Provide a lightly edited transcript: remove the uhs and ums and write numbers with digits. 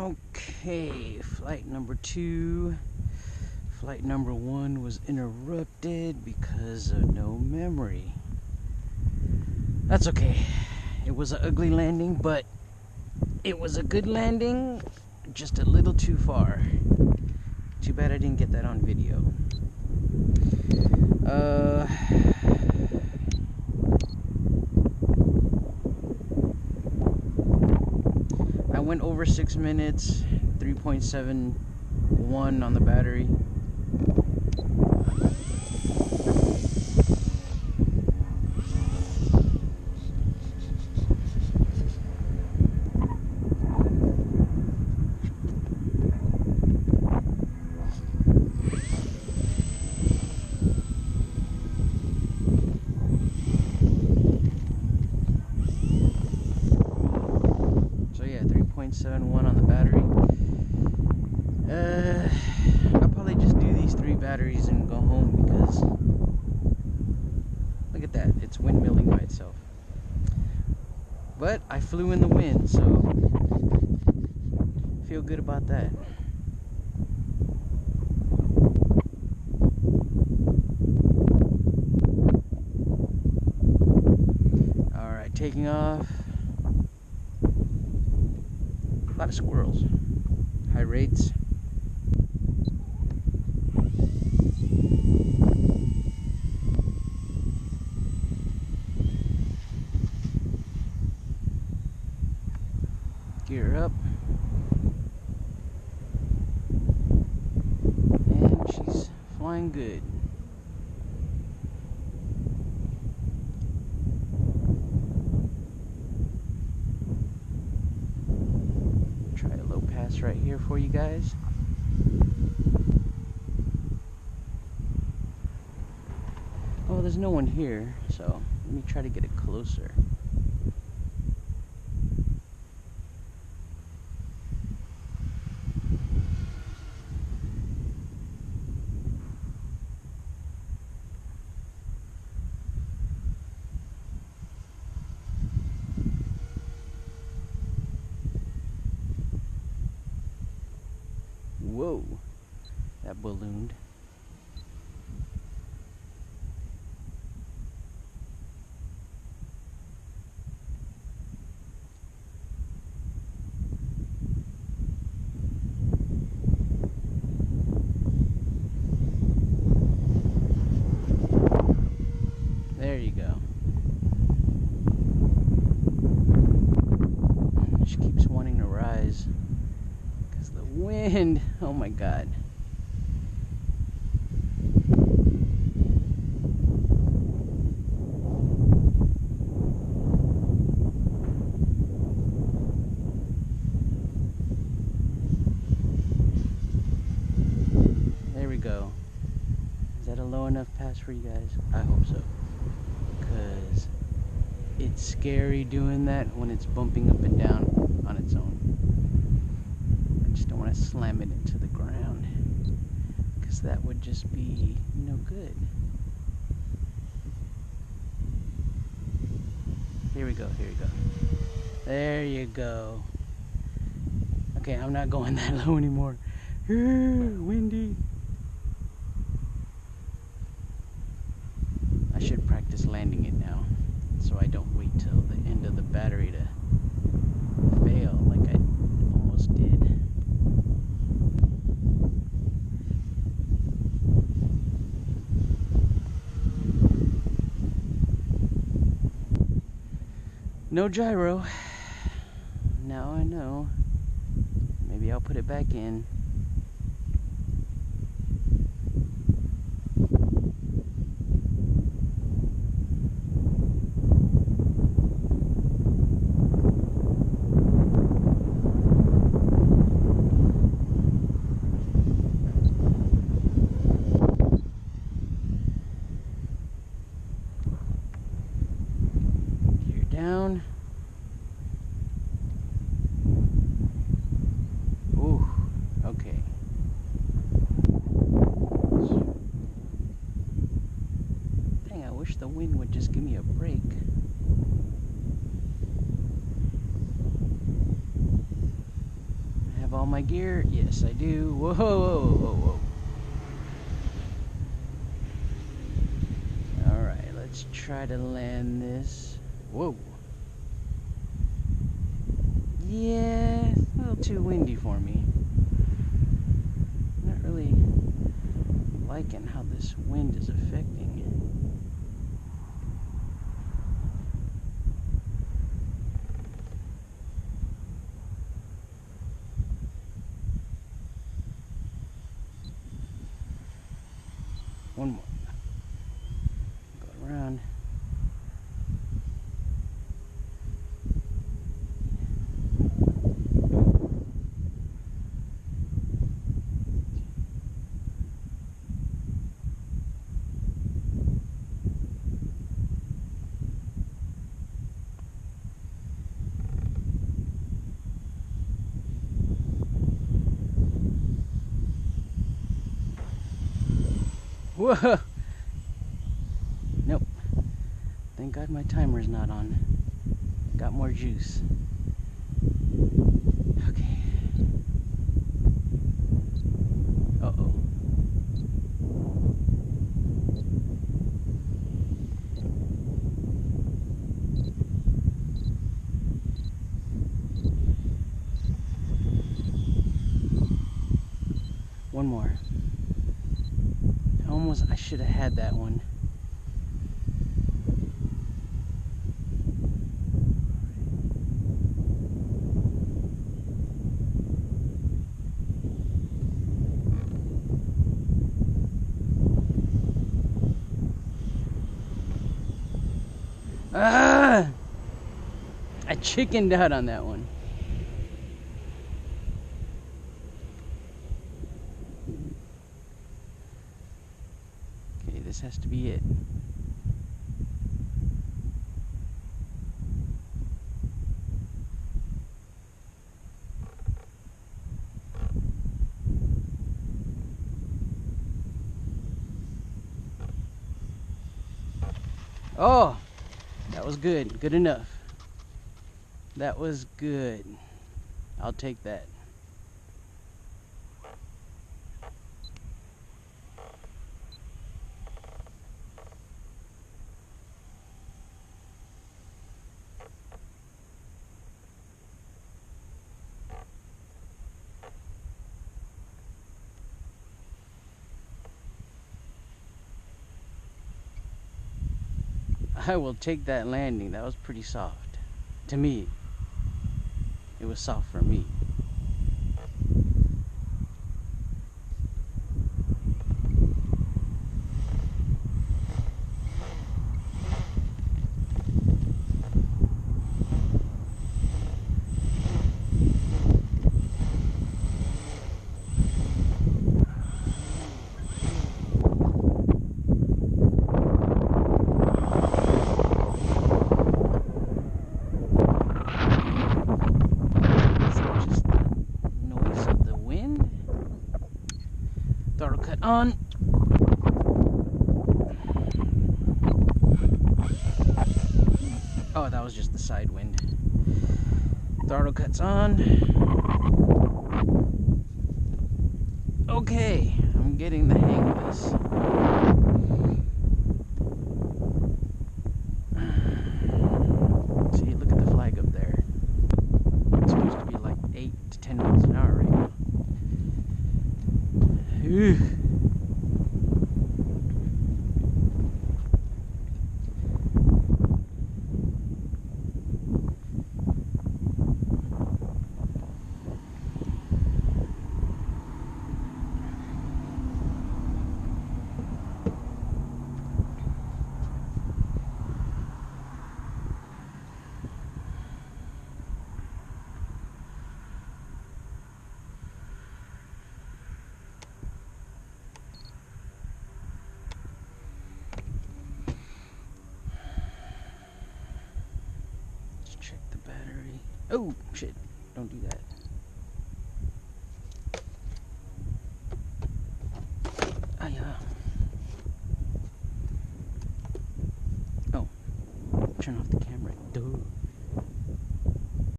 Okay, flight number 2. Flight number 1 was interrupted because of no memory. That's okay. It was an ugly landing, but it was a good landing, just a little too far. Too bad I didn't get that on video. I went over 6 minutes, 3.71 on the battery. So yeah, 3.71 on the battery. I'll probably just do these 3 batteries and go home because look at that, it's windmilling by itself. But I flew in the wind, so feel good about that. Alright, taking off. A lot of squirrels. High rates. Gear up. And she's flying good. Try a low pass right here for you guys. Oh, there's no one here, so let me try to get it closer. Whoa, that ballooned. There you go. She keeps wanting to rise because the wind, oh my god. There we go. Is that a low enough pass for you guys? I hope so. Because it's scary doing that when it's bumping up and down on its own. I just don't want to slam it into the ground because that would just be no good. Here we go, here we go. There you go. Okay, I'm not going that low anymore. Windy. I should practice landing it now so I don't wait till the end of the battery to fail like I almost did. No gyro. Now I know. Maybe I'll put it back in. Gear down. Ooh, okay. Dang, I wish the wind would just give me a break. I have have all my gear? Yes, I do. Whoa, whoa, whoa, whoa. Alright, let's try to land this. Whoa. Yeah, a little too windy for me. Not really liking how this wind is affecting. One more. Go around. Whoa! Nope. Thank God my timer's not on. Got more juice. Okay. Uh-oh. One more. I should have had that one. Ah! I chickened out on that one. Okay, this has to be it. Oh, that was good. Good enough. That was good. I'll take that. I will take that landing. That was pretty soft. To me. It was soft for me. Throttle cut on. Oh, that was just the side wind. Throttle cuts on. Okay, I'm getting the hang of this. See, look at the flag up there. It's supposed to be like 8 to 10 miles an hour right now. Ooh. Check the battery. Oh, shit. Don't do that. Ah, yeah. Oh. Turn off the camera. Duh.